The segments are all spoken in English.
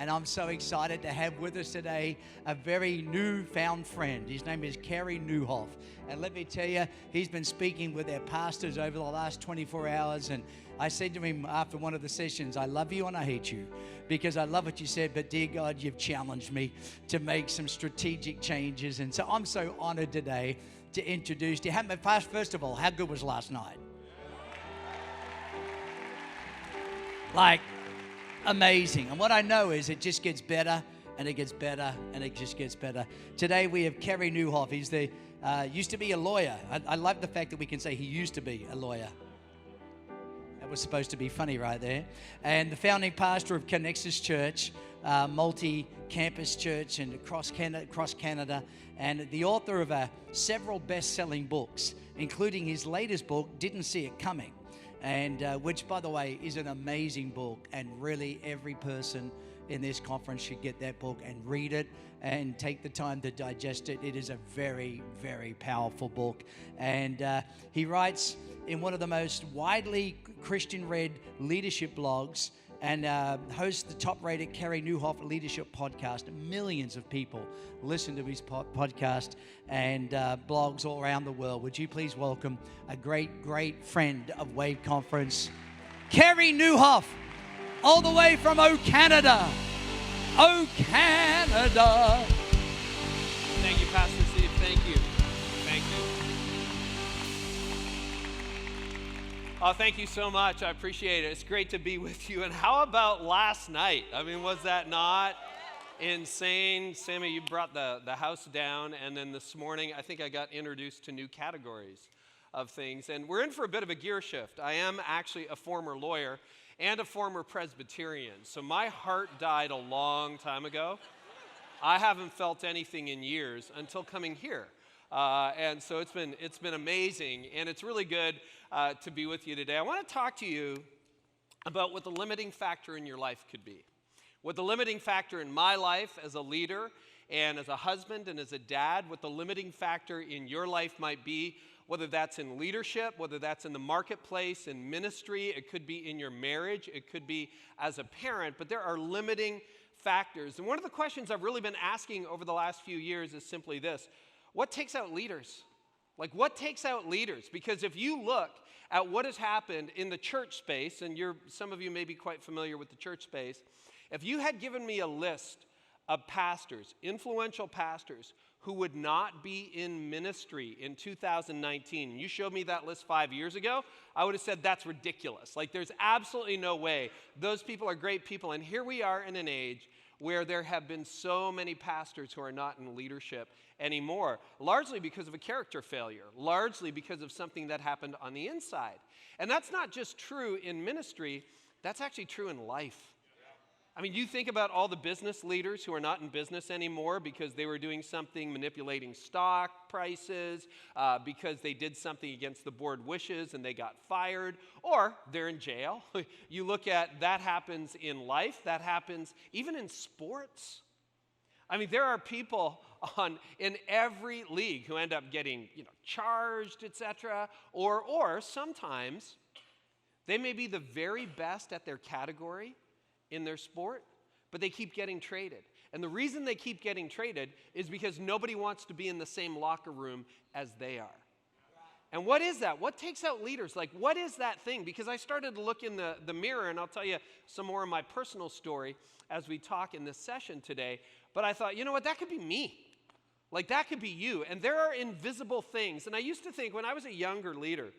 And I'm so excited to have with us today a very newfound friend. His name is Carey Nieuwhof. And let me tell you, he's been speaking with our pastors over the last 24 hours. And I said to him after one of the sessions, I love you and I hate you, because I love what you said, but dear God, you've challenged me to make some strategic changes. And so I'm so honored today to introduce you. First of all, how good was last night? Like, amazing. And what I know is it just gets better and it gets better and it just gets better. Today we have Carey Nieuwhof. He's used to be a lawyer. I love the fact that we can say he used to be a lawyer. That was supposed to be funny right there. And the founding pastor of Connexus Church, multi-campus church and across Canada, and the author of several best-selling books, including his latest book, Didn't See It Coming. And which, by the way, is an amazing book, and really every person in this conference should get that book and read it and take the time to digest it. It is a very, very powerful book. And he writes in one of the most widely Christian-read leadership blogs, and hosts the top-rated Carey Nieuwhof Leadership Podcast. Millions of people listen to his podcast and blogs all around the world. Would you please welcome a great, great friend of Wave Conference, Carey Nieuwhof, all the way from Canada. Canada. Thank you, Pastor Steve. Thank you. Thank you. Oh, thank you so much. I appreciate it. It's great to be with you. And how about last night? I mean, was that not insane? Sammy, you brought the house down. And then this morning, I think I got introduced to new categories of things. And we're in for a bit of a gear shift. I am actually a former lawyer and a former Presbyterian. So my heart died a long time ago. I haven't felt anything in years until coming here. And so it's been amazing, and it's really good to be with you today. I want to talk to you about what the limiting factor in your life could be. What the limiting factor in my life as a leader and as a husband and as a dad, what the limiting factor in your life might be, whether that's in leadership, whether that's in the marketplace, in ministry, it could be in your marriage, it could be as a parent, but there are limiting factors. And one of the questions I've really been asking over the last few years is simply this: what takes out leaders? Like, what takes out leaders? Because if you look at what has happened in the church space, and some of you may be quite familiar with the church space, if you had given me a list of pastors, influential pastors, who would not be in ministry in 2019, and you showed me that list 5 years ago, I would have said that's ridiculous. Like, there's absolutely no way. Those people are great people. And here we are in an age where there have been so many pastors who are not in leadership anymore, largely because of a character failure, largely because of something that happened on the inside. And that's not just true in ministry, that's actually true in life. I mean, you think about all the business leaders who are not in business anymore because they were doing something manipulating stock prices, because they did something against the board wishes and they got fired, or they're in jail. You look at that happens in life, that happens even in sports. I mean, there are people in every league who end up getting, charged, etc. Or sometimes they may be the very best at their category in their sport, but they keep getting traded. And the reason they keep getting traded is because nobody wants to be in the same locker room as they are. And what is that? What takes out leaders? Like, what is that thing? Because I started to look in the mirror, and I'll tell you some more of my personal story as we talk in this session today. But I thought, you know what? That could be me. Like, that could be you. And there are invisible things. And I used to think when I was a younger leader,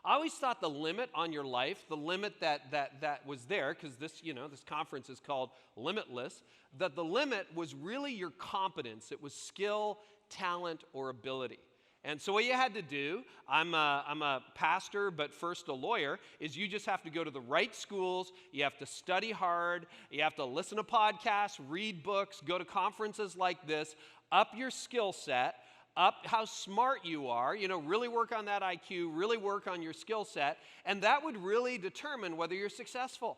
I always thought the limit on your life, the limit that was there, because this conference is called Limitless, that the limit was really your competence. It was skill, talent, or ability. And so what you had to do, I'm a pastor, but first a lawyer, is you just have to go to the right schools, you have to study hard, you have to listen to podcasts, read books, go to conferences like this, up your skill set, up how smart you are, really work on that IQ, really work on your skill set, and that would really determine whether you're successful.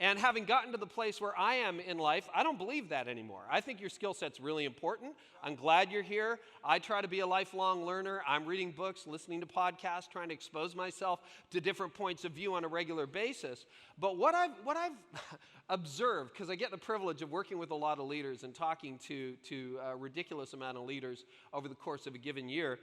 And having gotten to the place where I am in life, I don't believe that anymore. I think your skill set's really important. I'm glad you're here. I try to be a lifelong learner. I'm reading books, listening to podcasts, trying to expose myself to different points of view on a regular basis. But what I've observed, because I get the privilege of working with a lot of leaders and talking to a ridiculous amount of leaders over the course of a given year,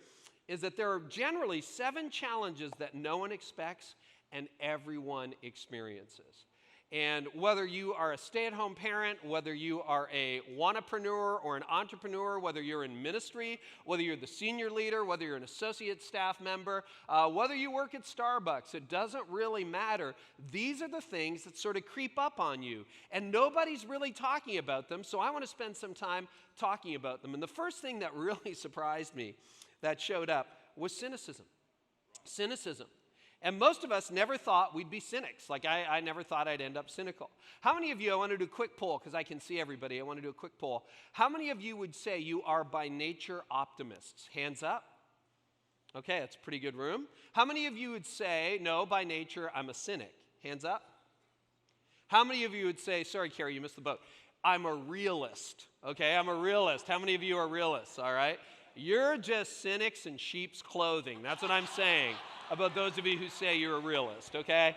is that there are generally 7 challenges that no one expects and everyone experiences. And whether you are a stay-at-home parent, whether you are a wannapreneur or an entrepreneur, whether you're in ministry, whether you're the senior leader, whether you're an associate staff member, whether you work at Starbucks, it doesn't really matter. These are the things that sort of creep up on you, and nobody's really talking about them, so I want to spend some time talking about them. And the first thing that really surprised me that showed up was cynicism. Cynicism. And most of us never thought we'd be cynics. Like, I never thought I'd end up cynical. How many of you, I want to do a quick poll because I can see everybody. I want to do a quick poll. How many of you would say you are by nature optimists? Hands up. Okay, that's a pretty good room. How many of you would say, no, by nature, I'm a cynic? Hands up. How many of you would say, sorry, Carey, you missed the boat. I'm a realist. Okay, I'm a realist. How many of you are realists, all right? You're just cynics in sheep's clothing. That's what I'm saying about those of you who say you're a realist, okay?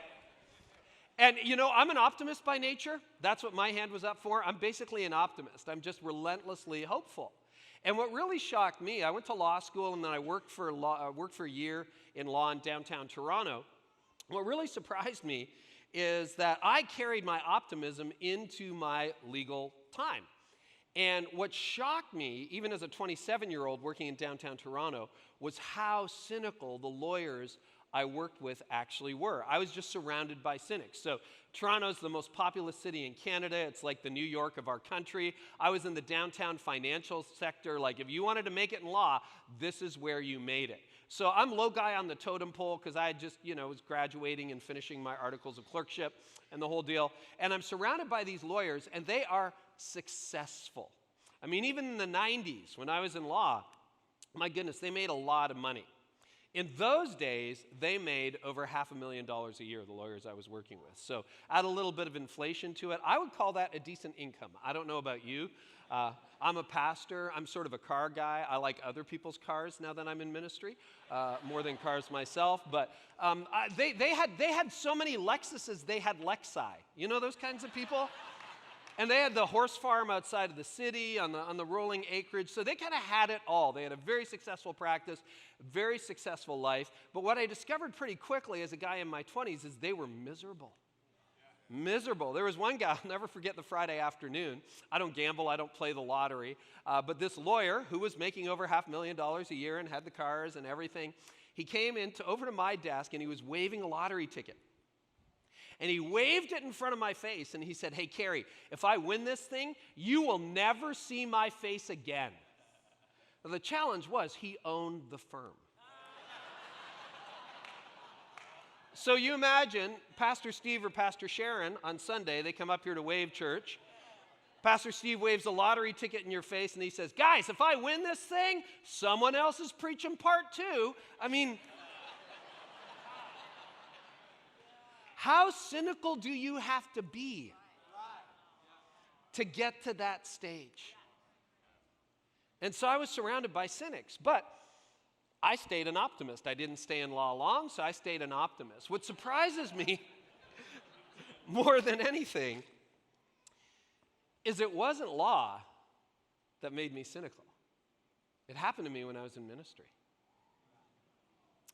And, you know, I'm an optimist by nature. That's what my hand was up for. I'm basically an optimist. I'm just relentlessly hopeful. And what really shocked me, I went to law school and then I worked for a year in law in downtown Toronto. What really surprised me is that I carried my optimism into my legal time. And what shocked me, even as a 27-year-old working in downtown Toronto, was how cynical the lawyers I worked with actually were. I was just surrounded by cynics. So Toronto's the most populous city in Canada. It's like the New York of our country. I was in the downtown financial sector. Like, if you wanted to make it in law, this is where you made it. So I'm low guy on the totem pole because I just, was graduating and finishing my articles of clerkship and the whole deal. And I'm surrounded by these lawyers, and they are successful. I mean, even in the 90s, when I was in law, my goodness, they made a lot of money. In those days, they made over $500,000 a year, the lawyers I was working with. So add a little bit of inflation to it. I would call that a decent income. I don't know about you. I'm a pastor. I'm sort of a car guy. I like other people's cars now that I'm in ministry, more than cars myself. But they had so many Lexuses, they had Lexi. You know those kinds of people? And they had the horse farm outside of the city on the rolling acreage. So they kind of had it all. They had a very successful practice, very successful life. But what I discovered pretty quickly as a guy in my 20s is they were miserable. Miserable. There was one guy, I'll never forget the Friday afternoon. I don't gamble, I don't play the lottery. But this lawyer who was making over $500,000 a year and had the cars and everything, he came over to my desk and he was waving a lottery ticket. And he waved it in front of my face, and he said, hey, Carey, if I win this thing, you will never see my face again. Now, the challenge was he owned the firm. So you imagine Pastor Steve or Pastor Sharon on Sunday, they come up here to Wave Church. Pastor Steve waves a lottery ticket in your face, and he says, guys, if I win this thing, someone else is preaching part 2. I mean, how cynical do you have to be to get to that stage? And so I was surrounded by cynics, but I stayed an optimist. I didn't stay in law long, so I stayed an optimist. What surprises me more than anything is it wasn't law that made me cynical. It happened to me when I was in ministry.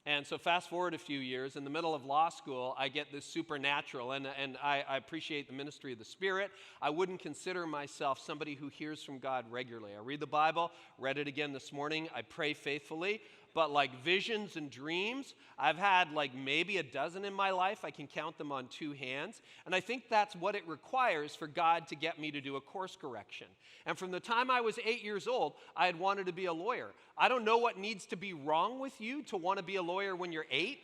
And so fast forward a few years, in the middle of law school, I get this supernatural, and I appreciate the ministry of the Spirit. I wouldn't consider myself somebody who hears from God regularly. I read the Bible, read it again this morning. I pray faithfully. But like visions and dreams, I've had like maybe a dozen in my life. I can count them on 2 hands. And I think that's what it requires for God to get me to do a course correction. And from the time I was 8 years old, I had wanted to be a lawyer. I don't know what needs to be wrong with you to want to be a lawyer when you're 8.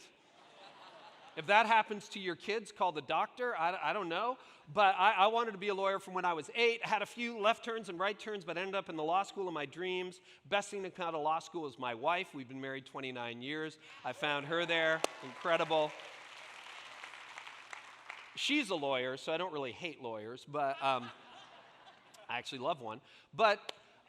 If that happens to your kids, call the doctor. I don't know. But I wanted to be a lawyer from when I was 8. I had a few left turns and right turns, but ended up in the law school of my dreams. Best thing to come out of law school is my wife. We've been married 29 years. I found her there. Incredible. She's a lawyer, so I don't really hate lawyers, but I actually love one. But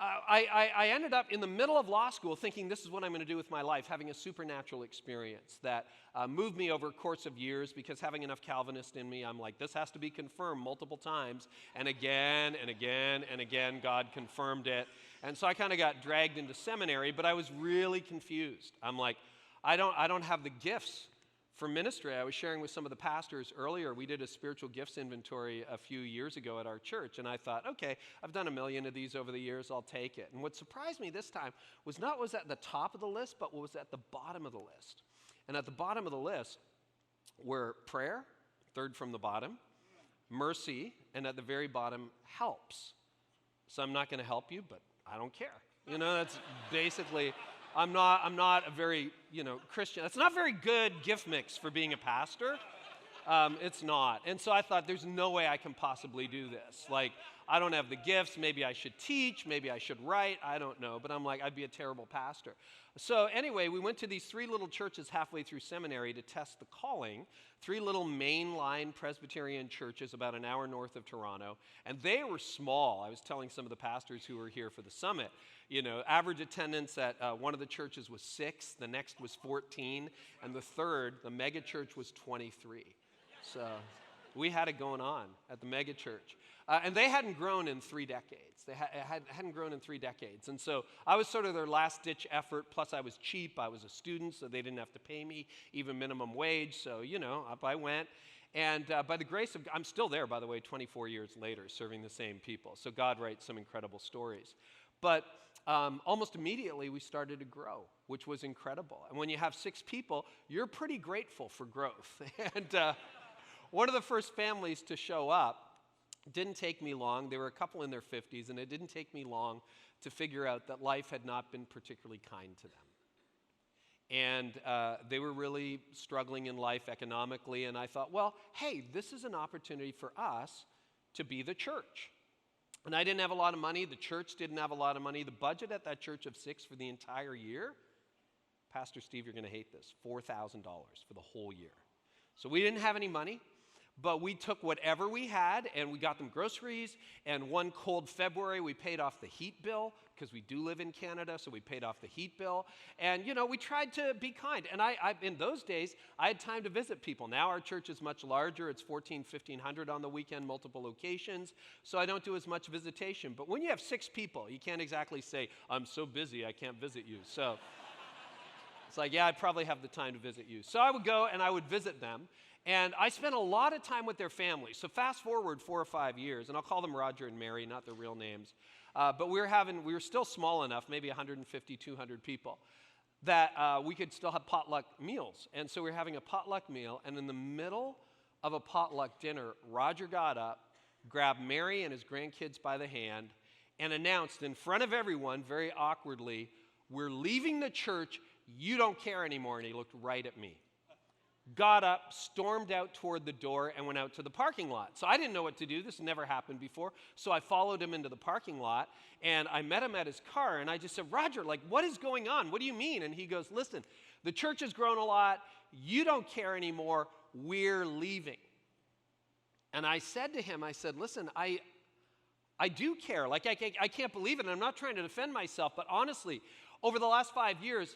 I ended up in the middle of law school thinking this is what I'm going to do with my life, having a supernatural experience that moved me over a course of years because having enough Calvinist in me, I'm like, this has to be confirmed multiple times. And again and again and again, God confirmed it. And so I kind of got dragged into seminary, but I was really confused. I'm like, I don't have the gifts for ministry. I was sharing with some of the pastors earlier. We did a spiritual gifts inventory a few years ago at our church, and I thought, okay, I've done 1 million of these over the years, I'll take it. And what surprised me this time was not what was at the top of the list, but what was at the bottom of the list. And at the bottom of the list were prayer, third from the bottom, mercy, and at the very bottom, helps. So I'm not going to help you, but I don't care. You know, that's basically... I'm not a very, Christian. It's not a very good gift mix for being a pastor. It's not. And so I thought, there's no way I can possibly do this. Like, I don't have the gifts. Maybe I should teach. Maybe I should write. I don't know. But I'm like, I'd be a terrible pastor. So anyway, we went to these 3 little churches halfway through seminary to test the calling. 3 little mainline Presbyterian churches about an hour north of Toronto. And they were small. I was telling some of the pastors who were here for the summit, average attendance at one of the churches was 6, the next was 14, and the third, the mega church, was 23. So we had it going on at the mega church. And they hadn't grown in 3 decades. They hadn't grown in 3 decades. And so I was sort of their last-ditch effort, plus I was cheap. I was a student, so they didn't have to pay me even minimum wage. So, up I went. And by the grace of God, I'm still there, by the way, 24 years later, serving the same people. So God writes some incredible stories. But almost immediately, we started to grow, which was incredible. And when you have 6 people, you're pretty grateful for growth. And one of the first families to show up didn't take me long. There were a couple in their 50s, and it didn't take me long to figure out that life had not been particularly kind to them. And they were really struggling in life economically, and I thought, well, hey, this is an opportunity for us to be the church. And I didn't have a lot of money. The church didn't have a lot of money. The budget at that church of 6 for the entire year, Pastor Steve, you're going to hate this, $4,000 for the whole year. So we didn't have any money, but we took whatever we had, and we got them groceries, and one cold February, we paid off the heat bill, because we do live in Canada, so we paid off the heat bill. And, we tried to be kind. And I in those days, I had time to visit people. Now our church is much larger. It's 1,500 on the weekend, multiple locations. So I don't do as much visitation. But when you have 6 people, you can't exactly say, I'm so busy, I can't visit you. So it's like, yeah, I probably have the time to visit you. So I would go and I would visit them. And I spent a lot of time with their families. So fast forward 4 or 5 years, and I'll call them Roger and Mary, not their real names. But we were still small enough, maybe 150, 200 people, that we could still have potluck meals. And so we were having a potluck meal, and in the middle of a potluck dinner, Roger got up, grabbed Mary and his grandkids by the hand, and announced in front of everyone, very awkwardly, we're leaving the church, you don't care anymore. And he looked right at me. Got up, stormed out toward the door, and went out to the parking lot. So I didn't know what to do. This had never happened before. So I followed him into the parking lot, and I met him at his car, and I just said, Roger, what is going on? What do you mean? And he goes, listen, the church has grown a lot. You don't care anymore. We're leaving. And I said to him, listen, I do care. I can't believe it, and I'm not trying to defend myself, but honestly, over the last 5 years,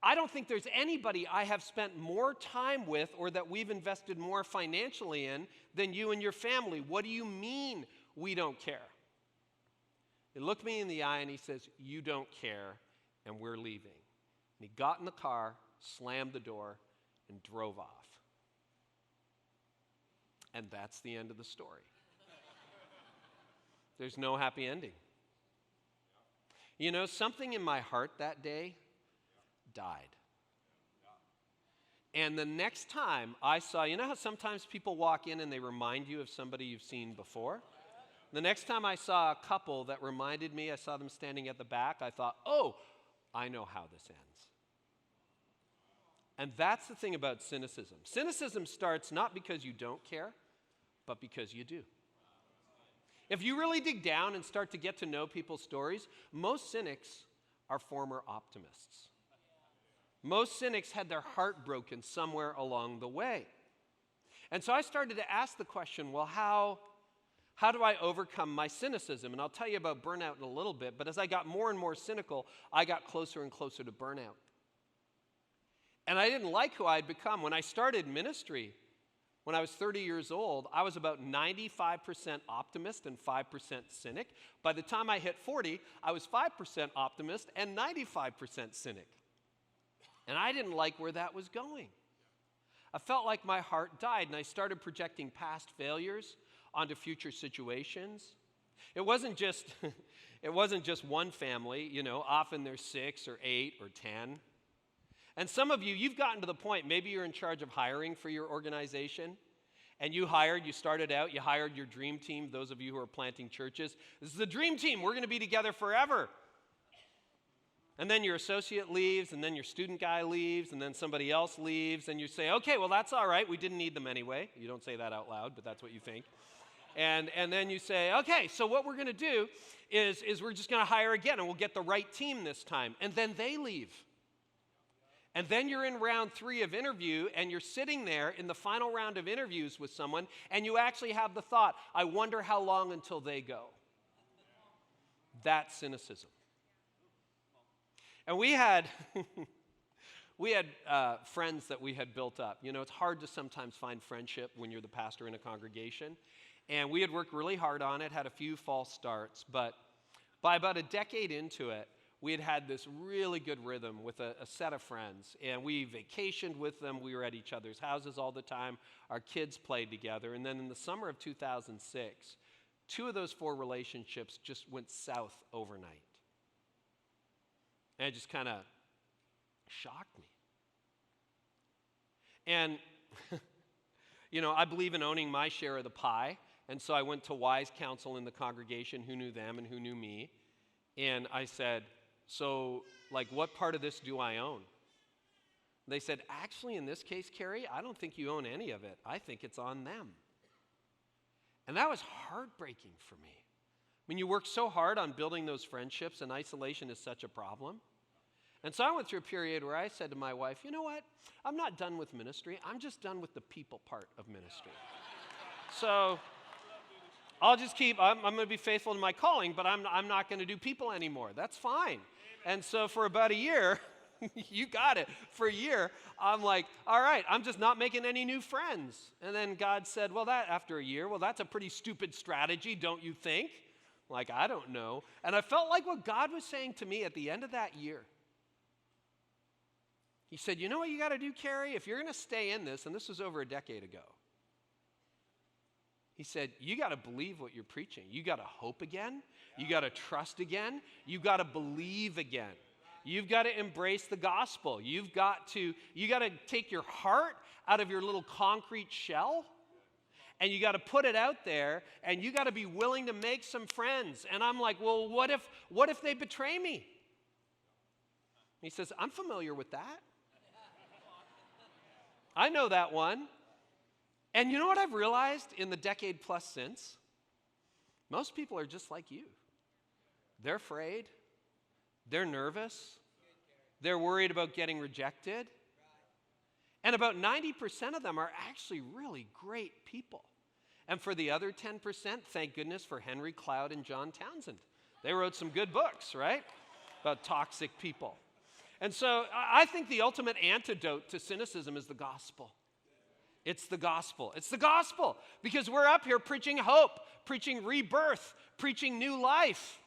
I don't think there's anybody I have spent more time with or that we've invested more financially in than you and your family. What do you mean we don't care? He looked me in the eye and he says, you don't care, and we're leaving. And he got in the car, slammed the door, and drove off. And that's the end of the story. There's no happy ending. Something in my heart that day died. And the next time I saw, how sometimes people walk in and they remind you of somebody you've seen before? The next time I saw a couple that reminded me, I saw them standing at the back, I thought, oh, I know how this ends. And that's the thing about cynicism. Cynicism starts not because you don't care, but because you do. If you really dig down and start to get to know people's stories, most cynics are former optimists. Most cynics had their heart broken somewhere along the way. And so I started to ask the question, well, how do I overcome my cynicism? And I'll tell you about burnout in a little bit, but as I got more and more cynical, I got closer and closer to burnout. And I didn't like who I had become. When I started ministry, when I was 30 years old, I was about 95% optimist and 5% cynic. By the time I hit 40, I was 5% optimist and 95% cynic. And I didn't like where that was going. I felt like my heart died, and I started projecting past failures onto future situations. It wasn't just one family, often there's 6 or 8 or 10. And some of you, you've gotten to the point, maybe you're in charge of hiring for your organization, and you started out, you hired your dream team, those of you who are planting churches. This is the dream team, we're going to be together forever. And then your associate leaves, and then your student guy leaves, and then somebody else leaves, and you say, okay, well, that's all right, we didn't need them anyway. You don't say that out loud, but that's what you think. And then you say, okay, so what we're going to do is we're just going to hire again, and we'll get the right team this time. And then they leave. And then you're in round 3 of interview, and you're sitting there in the final round of interviews with someone, and you actually have the thought, I wonder how long until they go. That's cynicism. And we had friends that we had built up. It's hard to sometimes find friendship when you're the pastor in a congregation. And we had worked really hard on it, had a few false starts. But by about a decade into it, we had this really good rhythm with a set of friends. And we vacationed with them. We were at each other's houses all the time. Our kids played together. And then in the summer of 2006, 2 of those 4 relationships just went south overnight. And it just kind of shocked me. And, I believe in owning my share of the pie. And so I went to wise counsel in the congregation who knew them and who knew me. And I said, so, what part of this do I own? They said, actually, in this case, Carey, I don't think you own any of it. I think it's on them. And that was heartbreaking for me. You work so hard on building those friendships, and isolation is such a problem. And so I went through a period where I said to my wife, you know what? I'm not done with ministry. I'm just done with the people part of ministry. So I'll just I'm going to be faithful to my calling, but I'm not going to do people anymore. That's fine. And so for about a year, you got it. For a year, I'm like, all right, I'm just not making any new friends. And then God said, after a year, that's a pretty stupid strategy, don't you think? I don't know. And I felt like what God was saying to me at the end of that year. He said, you know what you got to do, Carey? If you're going to stay in this, and this was over a decade ago, he said, you got to believe what you're preaching. You got to hope again. You got to trust again. You got to believe again. You've got to embrace the gospel. You got to take your heart out of your little concrete shell, and you got to put it out there, and you got to be willing to make some friends. And I'm like, well, what if they betray me? He says, I'm familiar with that. I know that one. And you know what I've realized in the decade plus since? Most people are just like you. They're afraid. They're nervous. They're worried about getting rejected. And about 90% of them are actually really great people. And for the other 10%, thank goodness for Henry Cloud and John Townsend. They wrote some good books, right? About toxic people. And so I think the ultimate antidote to cynicism is the gospel. It's the gospel. It's the gospel. Because we're up here preaching hope, preaching rebirth, preaching new life.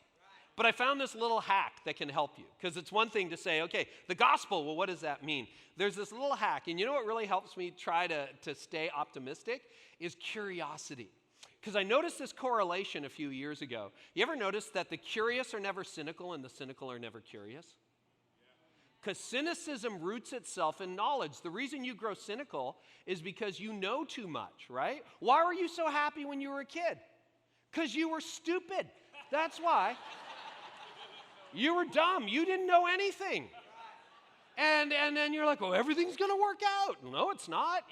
But I found this little hack that can help you. Because it's one thing to say, okay, the gospel, well, what does that mean? There's this little hack. And you know what really helps me try to stay optimistic is curiosity. Because I noticed this correlation a few years ago. You ever notice that the curious are never cynical and the cynical are never curious? Because cynicism roots itself in knowledge. The reason you grow cynical is because you know too much, right? Why were you so happy when you were a kid? Because you were stupid. That's why. You were dumb. You didn't know anything. And then you're like, well, everything's going to work out. No, it's not,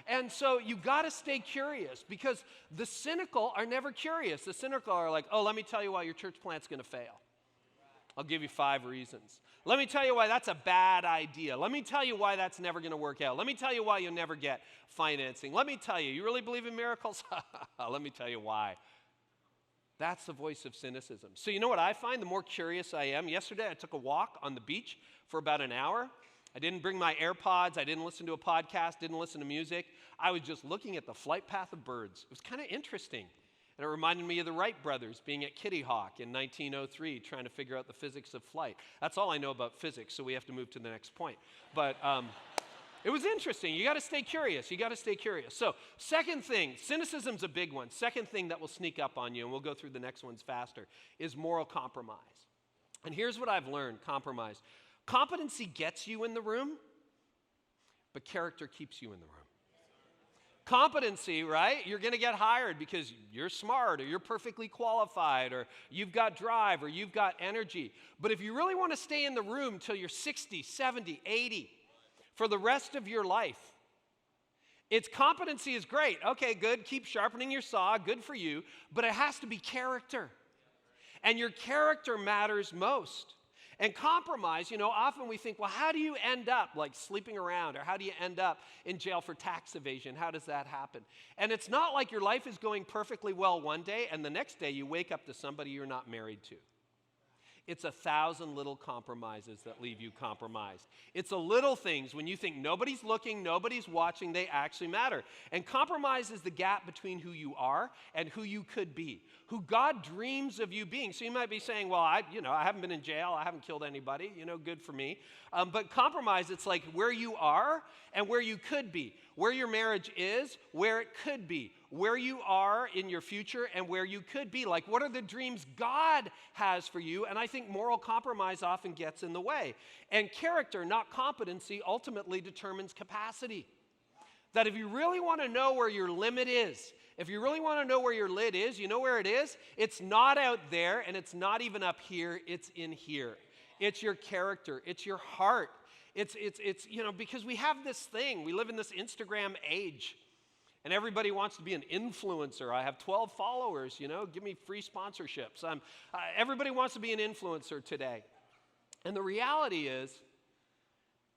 And so you got to stay curious because the cynical are never curious. The cynical are like, oh, let me tell you why your church plant's going to fail. I'll give you 5 reasons. Let me tell you why that's a bad idea. Let me tell you why that's never going to work out. Let me tell you why you'll never get financing. Let me tell you, you really believe in miracles? Let me tell you why. That's the voice of cynicism. So you know what I find? The more curious I am. Yesterday I took a walk on the beach for about an hour. I didn't bring my AirPods. I didn't listen to a podcast, didn't listen to music. I was just looking at the flight path of birds. It was kind of interesting. And it reminded me of the Wright brothers being at Kitty Hawk in 1903 trying to figure out the physics of flight. That's all I know about physics, so we have to move to the next point. But it was interesting. You got to stay curious. You got to stay curious. So second thing, cynicism's a big one. Second thing that will sneak up on you, and we'll go through the next ones faster, is moral compromise. And here's what I've learned, compromise. Competency gets you in the room, but character keeps you in the room. Competency, right? You're going to get hired because you're smart or you're perfectly qualified or you've got drive or you've got energy. But if you really want to stay in the room till you're 60, 70, 80 for the rest of your life, its competency is great. Okay, good. Keep sharpening your saw. Good for you. But it has to be character. And your character matters most. And compromise, often we think, well, how do you end up like sleeping around? Or how do you end up in jail for tax evasion? How does that happen? And it's not like your life is going perfectly well one day and the next day you wake up to somebody you're not married to. It's 1,000 little compromises that leave you compromised. It's the little things when you think nobody's looking, nobody's watching, they actually matter. And compromise is the gap between who you are and who you could be, who God dreams of you being. So you might be saying, well, I haven't been in jail, I haven't killed anybody, good for me. But compromise, it's like where you are and where you could be, where your marriage is, where it could be, where you are in your future and where you could be. Like, what are the dreams God has for you? And I think moral compromise often gets in the way. And character, not competency, ultimately determines capacity. That if you really want to know where your limit is, if you really want to know where your lid is, you know where it is? It's not out there and it's not even up here, it's in here. It's your character, it's your heart. It's because we have this thing, we live in this Instagram age. And everybody wants to be an influencer. I have 12 followers, give me free sponsorships. Everybody wants to be an influencer today. And the reality is,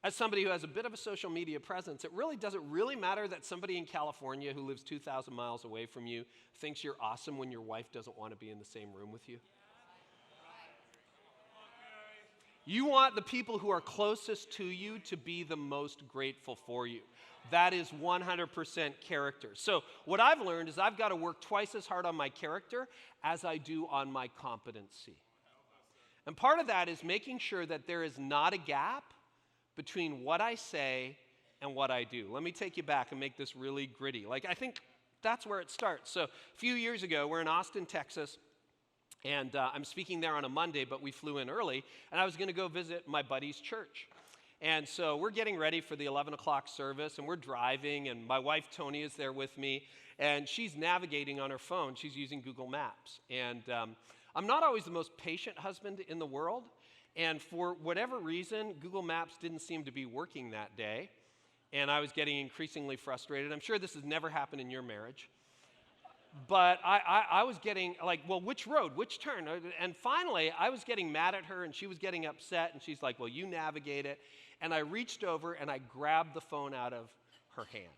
as somebody who has a bit of a social media presence, it really doesn't really matter that somebody in California who lives 2,000 miles away from you thinks you're awesome when your wife doesn't want to be in the same room with you. You want the people who are closest to you to be the most grateful for you. That is 100% character. So what I've learned is I've got to work twice as hard on my character as I do on my competency. And part of that is making sure that there is not a gap between what I say and what I do. Let me take you back and make this really gritty. I think that's where it starts. So a few years ago, we're in Austin, Texas. And I'm speaking there on a Monday, but we flew in early, and I was going to go visit my buddy's church. And so we're getting ready for the 11 o'clock service, and we're driving, and my wife, Tony, is there with me, and she's navigating on her phone. She's using Google Maps. And I'm not always the most patient husband in the world, and for whatever reason, Google Maps didn't seem to be working that day, and I was getting increasingly frustrated. I'm sure this has never happened in your marriage. But I was getting like, well, which road, which turn? And finally, I was getting mad at her, and she was getting upset, and she's like, well, you navigate it. And I reached over, and I grabbed the phone out of her hand.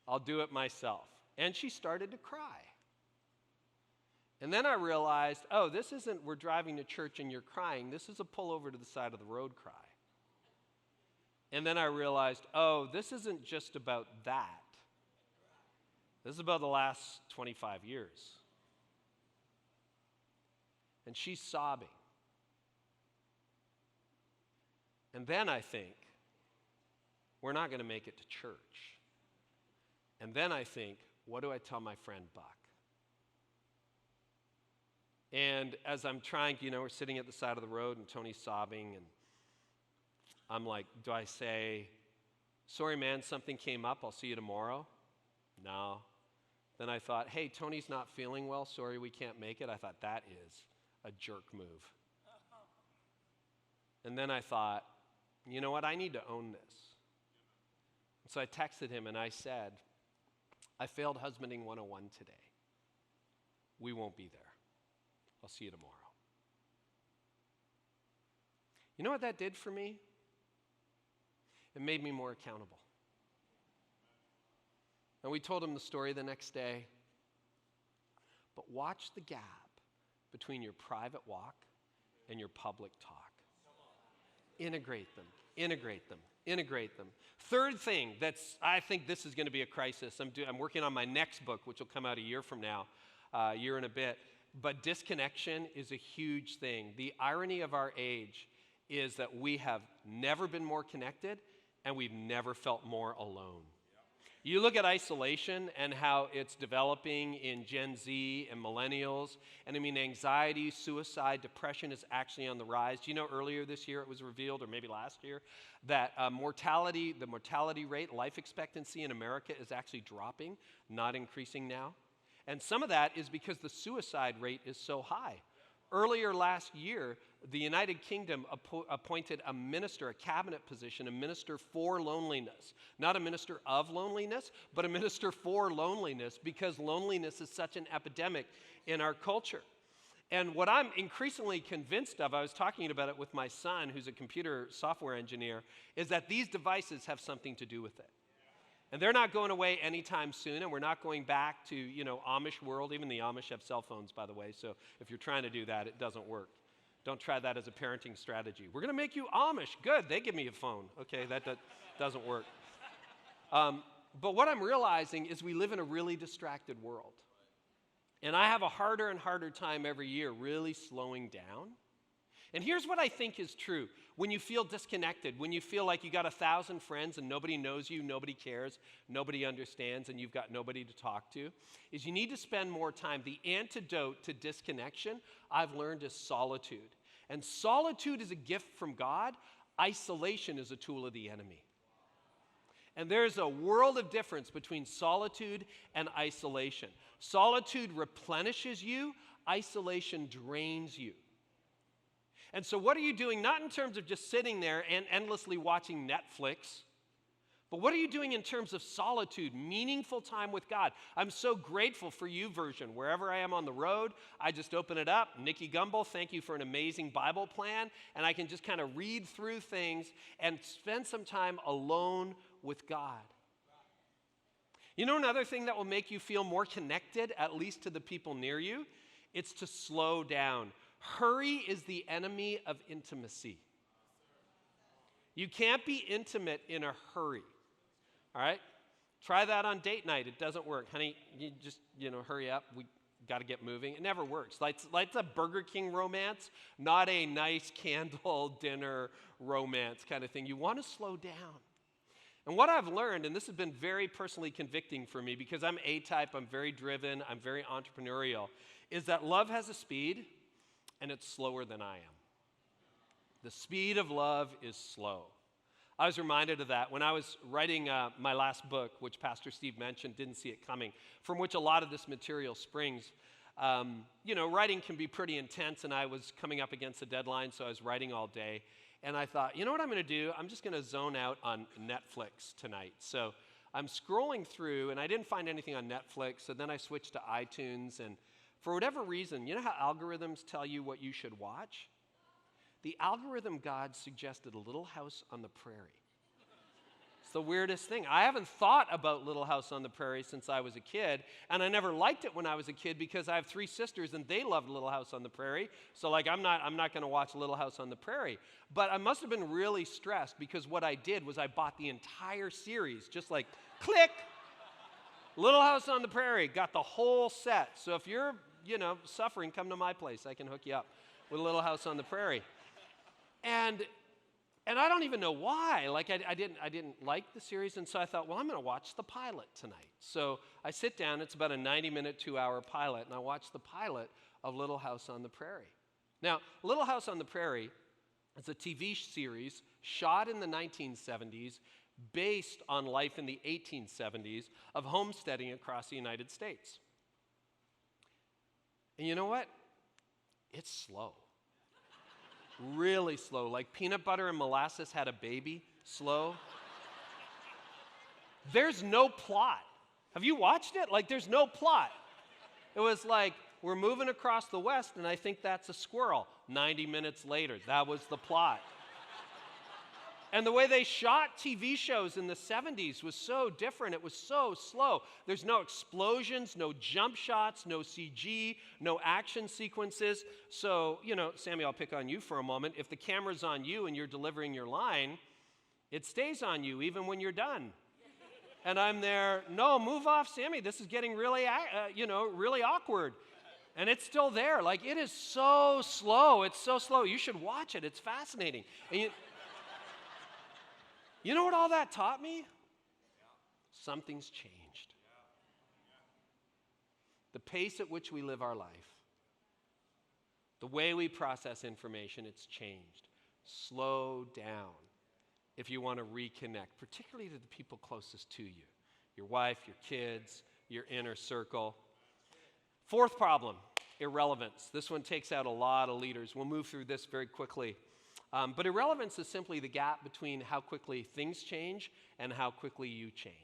I'll do it myself. And she started to cry. And then I realized, oh, this isn't we're driving to church and you're crying. This is a pull over to the side of the road cry. And then I realized, oh, this isn't just about that. This is about the last 25 years. And she's sobbing. And then I think, we're not going to make it to church. And then I think, what do I tell my friend Buck? And as I'm trying, we're sitting at the side of the road and Tony's sobbing, and I'm like, do I say, sorry man, something came up, I'll see you tomorrow? No. Then I thought, hey, Tony's not feeling well, sorry we can't make it. I thought, that is a jerk move. And then I thought, you know what, I need to own this. So I texted him and I said, I failed husbanding 101 today. We won't be there. I'll see you tomorrow. You know what that did for me? It made me more accountable. And we told him the story the next day. But watch the gap between your private walk and your public talk. Integrate them, integrate them, integrate them. Third thing I think this is going to be a crisis. I'm working on my next book, which will come out a year from now, a year and a bit. But disconnection is a huge thing. The irony of our age is that we have never been more connected and we've never felt more alone. You look at isolation and how it's developing in Gen Z and millennials. And I mean, anxiety, suicide, depression is actually on the rise. Do you know earlier this year it was revealed, or maybe last year, that the mortality rate, life expectancy in America is actually dropping, not increasing now? And some of that is because the suicide rate is so high. Earlier last year, the United Kingdom appointed a minister, a cabinet position, a minister for loneliness. Not a minister of loneliness, but a minister for loneliness, because loneliness is such an epidemic in our culture. And what I'm increasingly convinced of, I was talking about it with my son, who's a computer software engineer, is that these devices have something to do with it. And they're not going away anytime soon, and we're not going back to, Amish world. Even the Amish have cell phones, by the way, so if you're trying to do that, it doesn't work. Don't try that as a parenting strategy. We're going to make you Amish. Good, they give me a phone. Okay, that doesn't work. But what I'm realizing is we live in a really distracted world. And I have a harder and harder time every year really slowing down. And here's what I think is true. When you feel disconnected, when you feel like you got 1,000 friends and nobody knows you, nobody cares, nobody understands, and you've got nobody to talk to, is you need to spend more time. The antidote to disconnection, I've learned, is solitude. And solitude is a gift from God. Isolation is a tool of the enemy. And there's a world of difference between solitude and isolation. Solitude replenishes you. Isolation drains you. And so what are you doing, not in terms of just sitting there and endlessly watching Netflix, but what are you doing in terms of solitude, meaningful time with God? I'm so grateful for YouVersion. Wherever I am on the road, I just open it up. Nikki Gumbel, thank you for an amazing Bible plan. And I can just kind of read through things and spend some time alone with God. You know another thing that will make you feel more connected, at least to the people near you? It's to slow down. Hurry is the enemy of intimacy. You can't be intimate in a hurry. All right? Try that on date night. It doesn't work. Honey, you just, hurry up. We got to get moving. It never works. Like a Burger King romance, not a nice candle dinner romance kind of thing. You want to slow down. And what I've learned, and this has been very personally convicting for me because I'm A-type, I'm very driven, I'm very entrepreneurial, is that love has a speed, and it's slower than I am. The speed of love is slow. I was reminded of that when I was writing my last book, which Pastor Steve mentioned, Didn't See It Coming, from which a lot of this material springs. Writing can be pretty intense, and I was coming up against a deadline, so I was writing all day. And I thought, you know what I'm going to do? I'm just going to zone out on Netflix tonight. So I'm scrolling through, and I didn't find anything on Netflix, so then I switched to iTunes, and for whatever reason, you know how algorithms tell you what you should watch? The algorithm God suggested Little House on the Prairie. It's the weirdest thing. I haven't thought about Little House on the Prairie since I was a kid, and I never liked it when I was a kid because I have 3 sisters and they loved Little House on the Prairie. So I'm not going to watch Little House on the Prairie. But I must have been really stressed because what I did was I bought the entire series, just like click. Little House on the Prairie, got the whole set. So if you're, suffering, come to my place. I can hook you up with Little House on the Prairie. And I don't even know why. I didn't like the series, and so I thought, well, I'm going to watch the pilot tonight. So I sit down. It's about a 90-minute, 2-hour pilot, and I watch the pilot of Little House on the Prairie. Now, Little House on the Prairie is a TV series shot in the 1970s, based on life in the 1870s of homesteading across the United States. And you know what? It's slow. Really slow. Like peanut butter and molasses had a baby. Slow. There's no plot. Have you watched it? There's no plot. It was like, we're moving across the West, and I think that's a squirrel. 90 minutes later, that was the plot. And the way they shot TV shows in the 70s was so different. It was so slow. There's no explosions, no jump shots, no CG, no action sequences. So, Sammy, I'll pick on you for a moment. If the camera's on you and you're delivering your line, it stays on you even when you're done. And I'm there, no, move off, Sammy. This is getting really, really awkward. And it's still there. Like, it is so slow. It's so slow. You should watch it. It's fascinating. And you know what all that taught me? Something's changed. The pace at which we live our life, the way we process information, it's changed. Slow down if you want to reconnect, particularly to the people closest to you, your wife, your kids, your inner circle. Fourth problem, irrelevance. This one takes out a lot of leaders. We'll move through this very quickly. But irrelevance is simply the gap between how quickly things change and how quickly you change.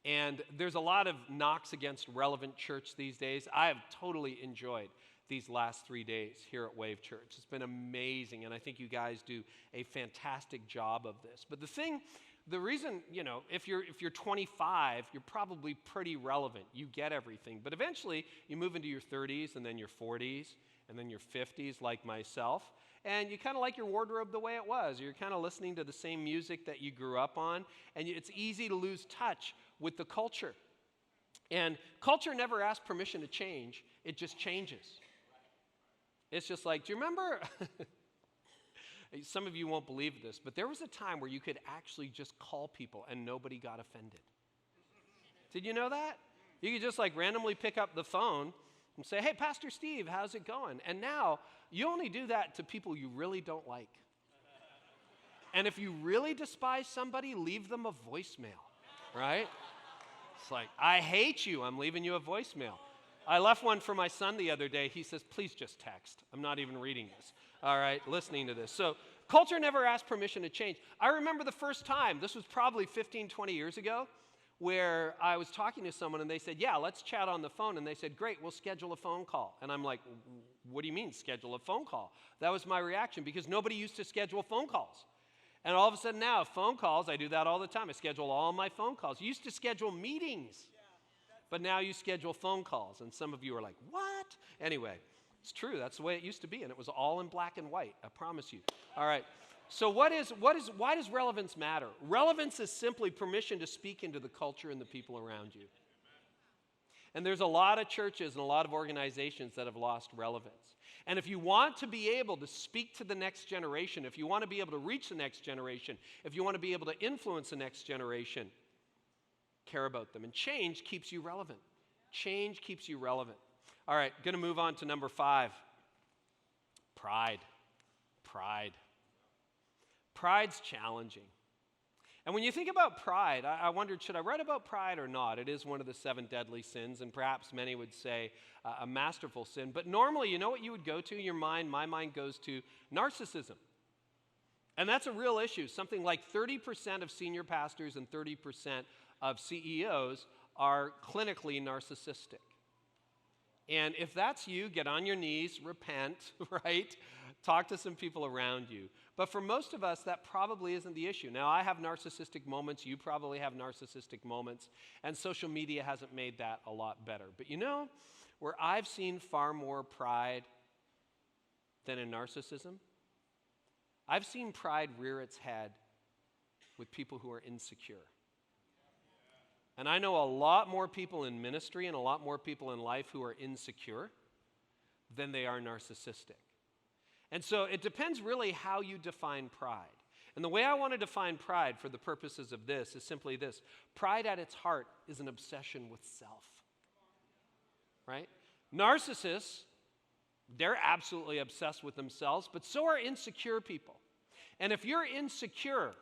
And there's a lot of knocks against relevant church these days. I have totally enjoyed these last 3 days here at Wave Church. It's been amazing, and I think you guys do a fantastic job of this. But the reason, if you're 25, you're probably pretty relevant. You get everything. But eventually, you move into your 30s and then your 40s. And then your 50s, like myself, and you kind of like your wardrobe the way it was. You're kind of listening to the same music that you grew up on, and it's easy to lose touch with the culture. And culture never asks permission to change. It just changes. It's just like, do you remember? Some of you won't believe this, but there was a time where you could actually just call people and nobody got offended. Did you know that? You could just randomly pick up the phone and say, hey, Pastor Steve, how's it going? And now, you only do that to people you really don't like. And if you really despise somebody, leave them a voicemail, right? It's like, I hate you, I'm leaving you a voicemail. I left one for my son the other day. He says, please just text. I'm not even reading this, all right, listening to this. So culture never asked permission to change. I remember the first time, this was probably 15, 20 years ago, where I was talking to someone and they said, yeah, let's chat on the phone. And they said, great, we'll schedule a phone call. And I'm like, what do you mean schedule a phone call? That was my reaction because nobody used to schedule phone calls. And all of a sudden now, phone calls, I do that all the time. I schedule all my phone calls. You used to schedule meetings, but now you schedule phone calls. And some of you are like, what? Anyway, it's true. That's the way it used to be. And it was all in black and white, I promise you. All right. So why does relevance matter? Relevance is simply permission to speak into the culture and the people around you. And there's a lot of churches and a lot of organizations that have lost relevance. And if you want to be able to speak to the next generation, if you want to be able to reach the next generation, if you want to be able to influence the next generation, care about them. And change keeps you relevant. Change keeps you relevant. All right, going to move on to number 5. Pride. Pride's challenging. And when you think about pride, I wondered, should I write about pride or not? It is one of the 7 deadly sins, and perhaps many would say a masterful sin. But normally, you know what you would go to? Your mind, my mind goes to narcissism. And that's a real issue. Something like 30% of senior pastors and 30% of CEOs are clinically narcissistic. And if that's you, get on your knees, repent, right? Talk to some people around you. But for most of us, that probably isn't the issue. Now, I have narcissistic moments. You probably have narcissistic moments. And social media hasn't made that a lot better. But you know, where I've seen far more pride than in narcissism, I've seen pride rear its head with people who are insecure. And I know a lot more people in ministry and a lot more people in life who are insecure than they are narcissistic. And so it depends really how you define pride. And the way I want to define pride for the purposes of this is simply this. Pride at its heart is an obsession with self. Right? Narcissists, they're absolutely obsessed with themselves, but so are insecure people. And if you're insecure,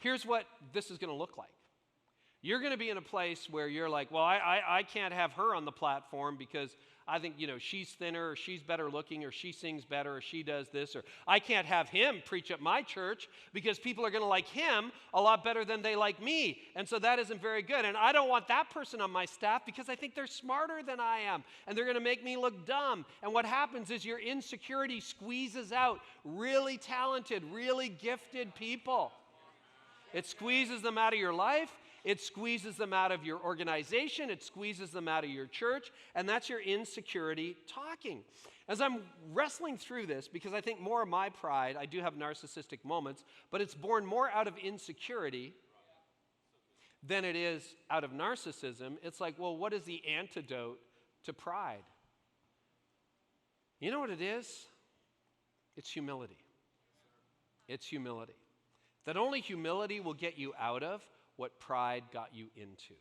here's what this is going to look like. You're going to be in a place where you're like, well, I can't have her on the platform because I think, she's thinner or she's better looking or she sings better or she does this, or I can't have him preach at my church because people are going to like him a lot better than they like me. And so that isn't very good. And I don't want that person on my staff because I think they're smarter than I am and they're going to make me look dumb. And what happens is your insecurity squeezes out really talented, really gifted people. It squeezes them out of your life. It squeezes them out of your organization. It squeezes them out of your church. And that's your insecurity talking. As I'm wrestling through this, because I think more of my pride, I do have narcissistic moments, but it's born more out of insecurity than it is out of narcissism. It's like, well, what is the antidote to pride? You know what it is? It's humility. It's humility. That only humility will get you out of what pride got you into.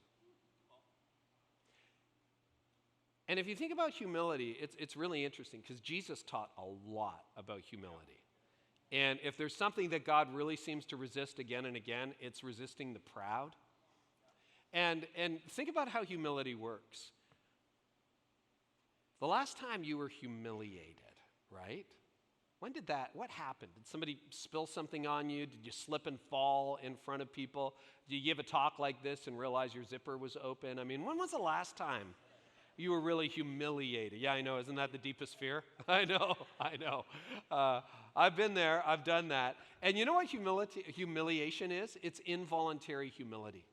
And if you think about humility, it's really interesting because Jesus taught a lot about humility. And if there's something that God really seems to resist again and again, it's resisting the proud. And think about how humility works. The last time you were humiliated, right? What happened? Did somebody spill something on you? Did you slip and fall in front of people? Did you give a talk like this and realize your zipper was open? I mean, when was the last time you were really humiliated? Yeah, I know. Isn't that the deepest fear? I know. I've been there. I've done that. And you know what humiliation is? It's involuntary humility.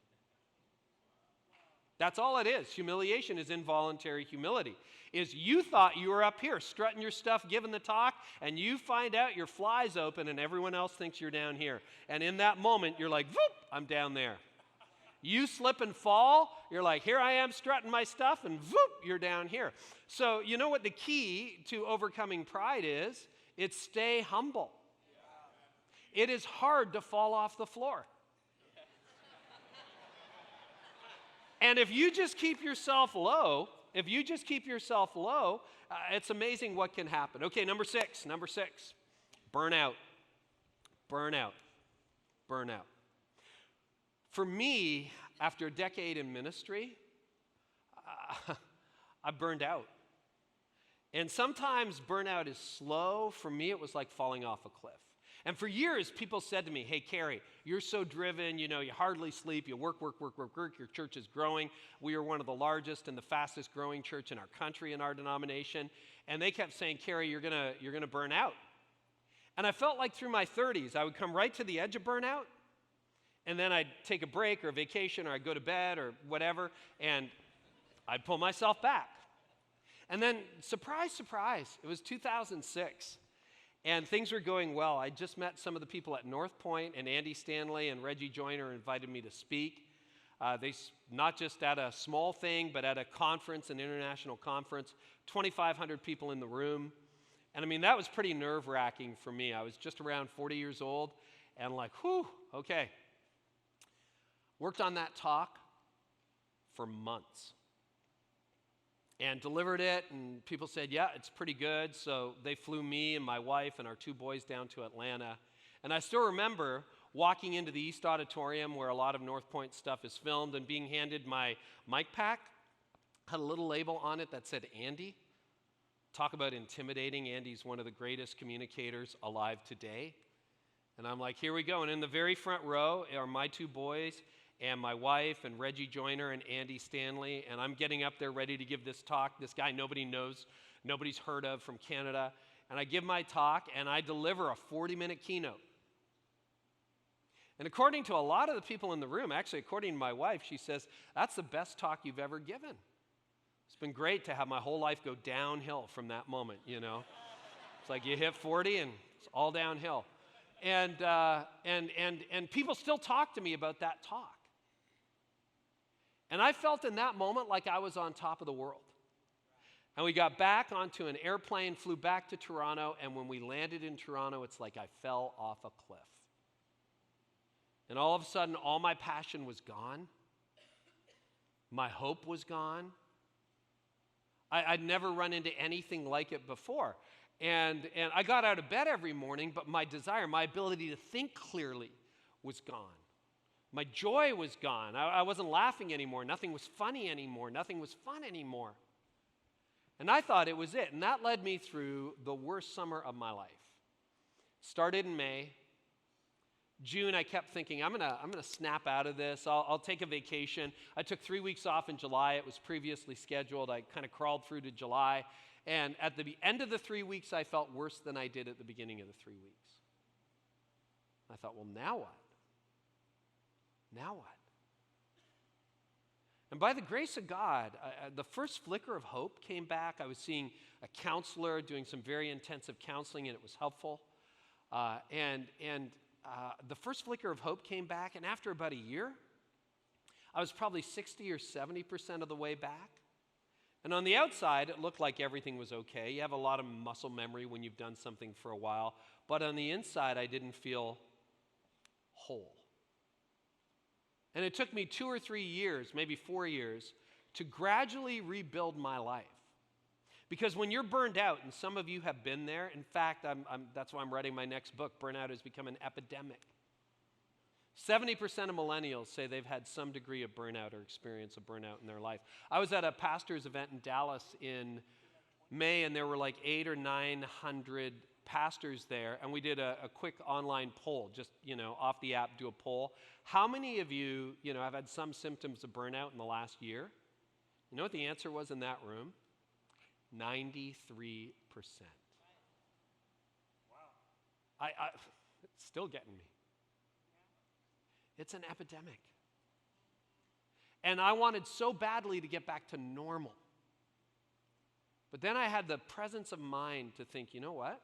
That's all it is. Humiliation is involuntary humility. Is you thought you were up here strutting your stuff, giving the talk, and you find out your fly's open and everyone else thinks you're down here. And in that moment, you're like, whoop, I'm down there. You slip and fall, you're like, here I am strutting my stuff, and whoop, you're down here. So you know what the key to overcoming pride is? It's stay humble. It is hard to fall off the floor. And if you just keep yourself low, it's amazing what can happen. Okay, number six, burnout. For me, after a decade in ministry, I burned out. And sometimes burnout is slow. For me, it was like falling off a cliff. And for years, people said to me, hey, Carey, you're so driven, you hardly sleep, you work, your church is growing. We are one of the largest and the fastest growing church in our country in our denomination. And they kept saying, Carey, you're gonna burn out. And I felt like through my 30s, I would come right to the edge of burnout, and then I'd take a break or a vacation, or I'd go to bed or whatever, and I'd pull myself back. And then, surprise, it was 2006. And things were going well. I just met some of the people at North Point, and Andy Stanley and Reggie Joyner invited me to speak. Not just at a small thing, but at a conference, an international conference, 2,500 people in the room. And I mean, that was pretty nerve-wracking for me. I was just around 40 years old, and like, whew, okay. Worked on that talk for months. And delivered it, and people said, yeah, it's pretty good. So they flew me and my wife and our 2 boys down to Atlanta. And I still remember walking into the East Auditorium where a lot of North Point stuff is filmed and being handed my mic pack. Had a little label on it that said Andy. Talk about intimidating. Andy's one of the greatest communicators alive today. And I'm like, here we go. And in the very front row are my 2 boys and my wife and Reggie Joyner and Andy Stanley, and I'm getting up there ready to give this talk. This guy nobody knows, nobody's heard of from Canada. And I give my talk, and I deliver a 40-minute keynote. And according to a lot of the people in the room, actually according to my wife, she says, that's the best talk you've ever given. It's been great to have my whole life go downhill from that moment, It's like you hit 40 and it's all downhill. And people still talk to me about that talk. And I felt in that moment like I was on top of the world. And we got back onto an airplane, flew back to Toronto, and when we landed in Toronto, it's like I fell off a cliff. And all of a sudden, all my passion was gone. My hope was gone. I'd never run into anything like it before. And I got out of bed every morning, but my desire, my ability to think clearly was gone. My joy was gone. I wasn't laughing anymore. Nothing was funny anymore. Nothing was fun anymore. And I thought it was it. And that led me through the worst summer of my life. Started in May. June, I kept thinking, I'm gonna snap out of this. I'll take a vacation. I took 3 weeks off in July. It was previously scheduled. I kind of crawled through to July. And at the end of the 3 weeks, I felt worse than I did at the beginning of the 3 weeks. I thought, well, now what? Now what? And by the grace of God, the first flicker of hope came back. I was seeing a counselor doing some very intensive counseling, and it was helpful. The first flicker of hope came back, and after about a year, I was probably 60 or 70% of the way back. And on the outside, it looked like everything was okay. You have a lot of muscle memory when you've done something for a while. But on the inside, I didn't feel whole. And it took me 2 or 3 years, maybe 4 years, to gradually rebuild my life. Because when you're burned out, and some of you have been there, in fact, that's why I'm writing my next book, Burnout Has Become an Epidemic. 70% of millennials say they've had some degree of burnout or experience of burnout in their life. I was at a pastor's event in Dallas in May, and there were like 800 or 900 pastors there, and we did a quick online poll, just, off the app, do a poll. How many of you, have had some symptoms of burnout in the last year? You know what the answer was in that room? 93%. Wow. It's still getting me. It's an epidemic. And I wanted so badly to get back to normal. But then I had the presence of mind to think, you know what?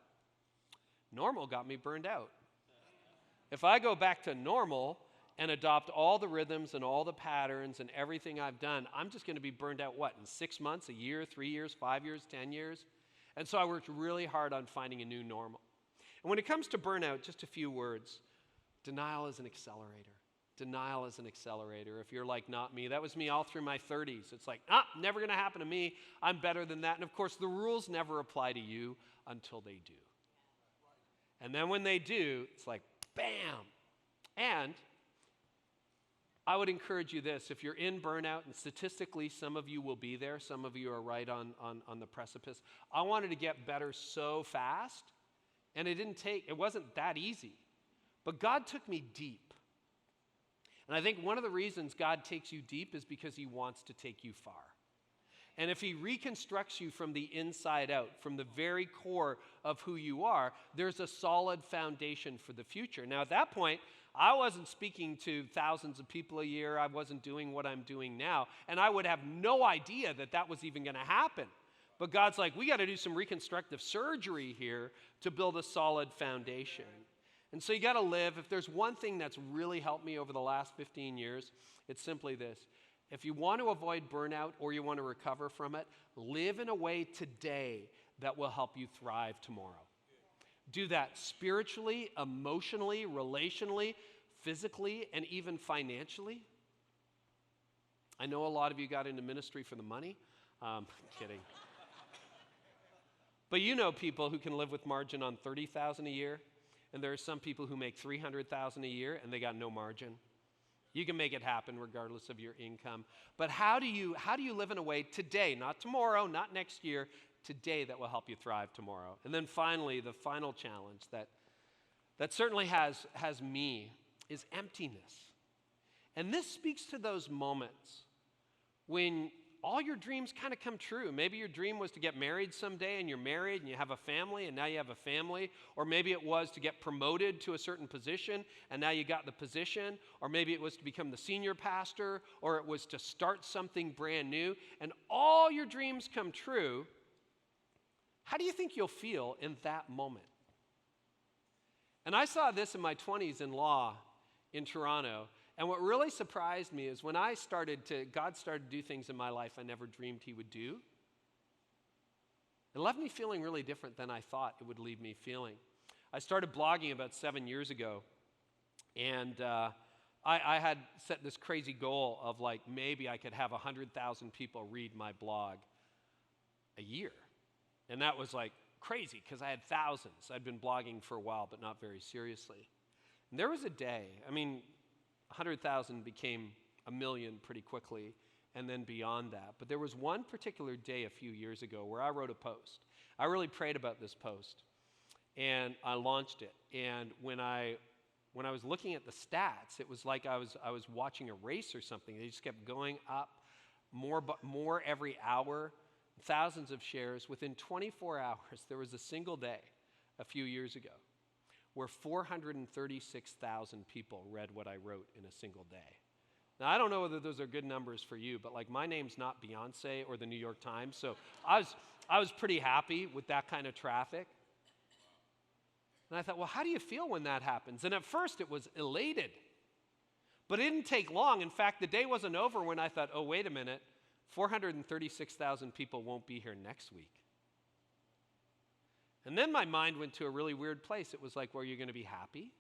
Normal got me burned out. If I go back to normal and adopt all the rhythms and all the patterns and everything I've done, I'm just going to be burned out, in 6 months, a year, 3 years, 5 years, 10 years? And so I worked really hard on finding a new normal. And when it comes to burnout, just a few words. Denial is an accelerator. Denial is an accelerator. If you're like not me, that was me all through my 30s. It's like, never going to happen to me. I'm better than that. And of course, the rules never apply to you until they do. And then when they do, it's like, bam. And I would encourage you this. If you're in burnout, and statistically some of you will be there, some of you are right on the precipice. I wanted to get better so fast, and it wasn't that easy. But God took me deep. And I think one of the reasons God takes you deep is because he wants to take you far. And if he reconstructs you from the inside out, from the very core of who you are, there's a solid foundation for the future. Now, at that point, I wasn't speaking to thousands of people a year. I wasn't doing what I'm doing now. And I would have no idea that was even going to happen. But God's like, we got to do some reconstructive surgery here to build a solid foundation. And so you got to live. If there's one thing that's really helped me over the last 15 years, it's simply this. If you want to avoid burnout or you want to recover from it, live in a way today that will help you thrive tomorrow. Do that spiritually, emotionally, relationally, physically, and even financially. I know a lot of you got into ministry for the money. Kidding. But you know people who can live with margin on $30,000 a year. And there are some people who make $300,000 a year and they got no margin. You can make it happen regardless of your income. But how do you live in a way today, not tomorrow, not next year, today that will help you thrive tomorrow? And then finally, the final challenge that certainly has me is emptiness. And this speaks to those moments when all your dreams kind of come true. Maybe your dream was to get married someday and you're married and you have a family and now you have a family. Or maybe it was to get promoted to a certain position and now you got the position. Or maybe it was to become the senior pastor, or it was to start something brand new. And all your dreams come true. How do you think you'll feel in that moment? And I saw this in my 20s in law in Toronto. And what really surprised me is when God started to do things in my life I never dreamed he would do. It left me feeling really different than I thought it would leave me feeling. I started blogging about 7 years ago, and I had set this crazy goal of like maybe I could have 100,000 people read my blog a year. And that was like crazy because I had thousands. I'd been blogging for a while, but not very seriously. And there was a day, 100,000 became a million pretty quickly, and then beyond that. But there was one particular day a few years ago where I wrote a post. I really prayed about this post, and I launched it. And when I was looking at the stats, it was like I was watching a race or something. They just kept going up, more every hour, thousands of shares. Within 24 hours, there was a single day a few years ago where 436,000 people read what I wrote in a single day. Now, I don't know whether those are good numbers for you, but like my name's not Beyonce or the New York Times, so I was pretty happy with that kind of traffic. And I thought, well, how do you feel when that happens? And at first it was elated, but it didn't take long. In fact, the day wasn't over when I thought, oh, wait a minute, 436,000 people won't be here next week. And then my mind went to a really weird place. It was like, well, you're going to be happy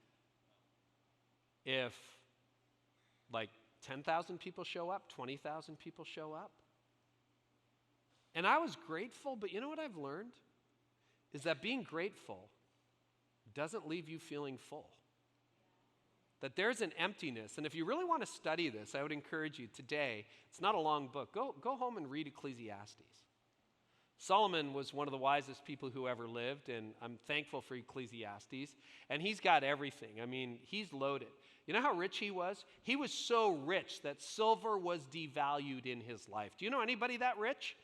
if like 10,000 people show up, 20,000 people show up? And I was grateful, but you know what I've learned? Is that being grateful doesn't leave you feeling full. That there's an emptiness. And if you really want to study this, I would encourage you today, it's not a long book, go home and read Ecclesiastes. Solomon was one of the wisest people who ever lived, and I'm thankful for Ecclesiastes. And he's got everything. I mean, he's loaded. You know how rich he was? He was so rich that silver was devalued in his life. Do you know anybody that rich?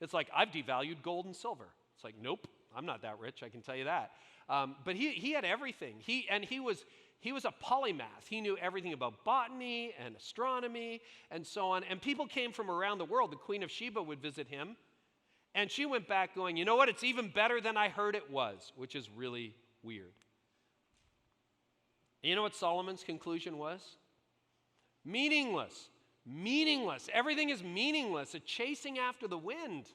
It's like, I've devalued gold and silver. It's like, nope, I'm not that rich, I can tell you that. But he had everything. He was a polymath. He knew everything about botany and astronomy and so on. And people came from around the world. The Queen of Sheba would visit him. And she went back going, you know what? It's even better than I heard it was, which is really weird. And you know what Solomon's conclusion was? Meaningless. Meaningless. Everything is meaningless. A chasing after the wind.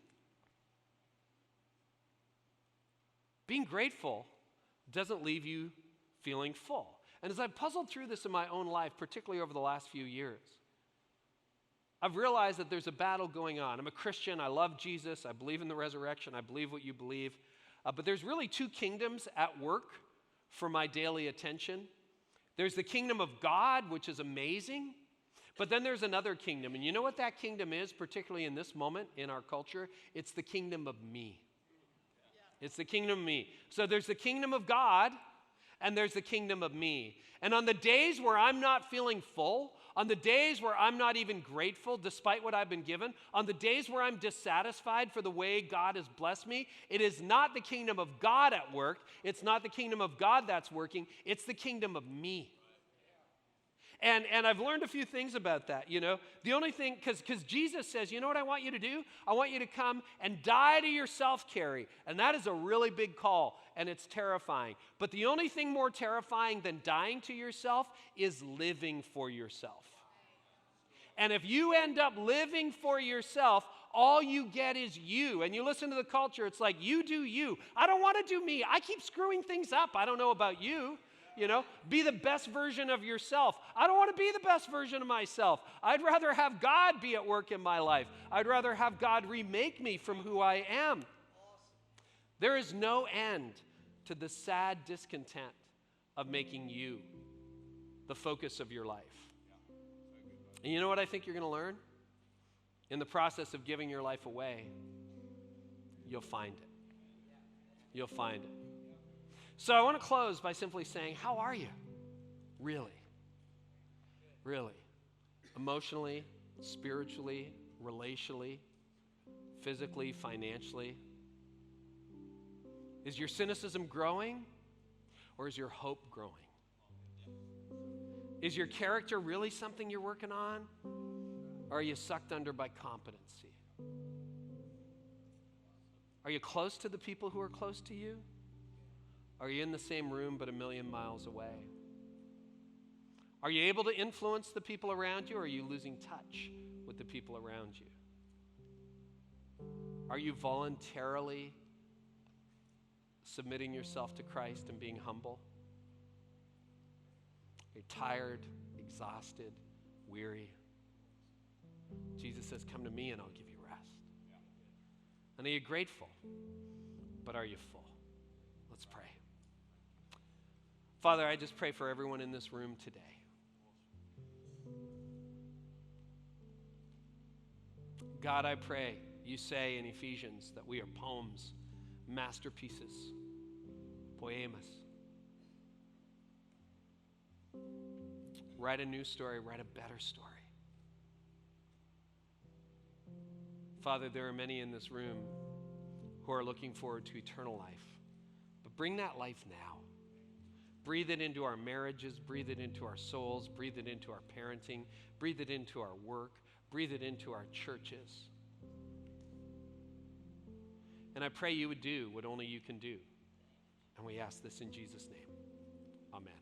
Being grateful doesn't leave you feeling full. And as I've puzzled through this in my own life, particularly over the last few years, I've realized that there's a battle going on. I'm a Christian. I love Jesus. I believe in the resurrection. I believe what you believe. But there's really two kingdoms at work for my daily attention. There's the kingdom of God, which is amazing. But then there's another kingdom. And you know what that kingdom is, particularly in this moment in our culture? It's the kingdom of me. It's the kingdom of me. So there's the kingdom of God, and there's the kingdom of me. And on the days where I'm not feeling full, on the days where I'm not even grateful despite what I've been given, on the days where I'm dissatisfied for the way God has blessed me, it is not the kingdom of God at work. It's not the kingdom of God that's working. It's the kingdom of me. And I've learned a few things about that, you know. The only thing, because Jesus says, you know what I want you to do? I want you to come and die to yourself, Carey. And that is a really big call, and it's terrifying. But the only thing more terrifying than dying to yourself is living for yourself. And if you end up living for yourself, all you get is you. And you listen to the culture, it's like, you do you. I don't want to do me. I keep screwing things up. I don't know about you. You know, be the best version of yourself. I don't want to be the best version of myself. I'd rather have God be at work in my life. I'd rather have God remake me from who I am. There is no end to the sad discontent of making you the focus of your life. And you know what I think you're going to learn? In the process of giving your life away, you'll find it. You'll find it. So I want to close by simply saying, how are you? Really? Really? Emotionally, spiritually, relationally, physically, financially? Is your cynicism growing, or is your hope growing? Is your character really something you're working on, or are you sucked under by competency? Are you close to the people who are close to you? Are you in the same room but a million miles away? Are you able to influence the people around you, or are you losing touch with the people around you? Are you voluntarily submitting yourself to Christ and being humble? You're tired, exhausted, weary. Jesus says, come to me and I'll give you rest. And are you grateful? But are you full? Let's pray. Father, I just pray for everyone in this room today. God, I pray you say in Ephesians that we are poems, masterpieces, poemas. Write a new story, write a better story. Father, there are many in this room who are looking forward to eternal life, but bring that life now. Breathe it into our marriages, breathe it into our souls, breathe it into our parenting, breathe it into our work, breathe it into our churches. And I pray you would do what only you can do. And we ask this in Jesus' name. Amen.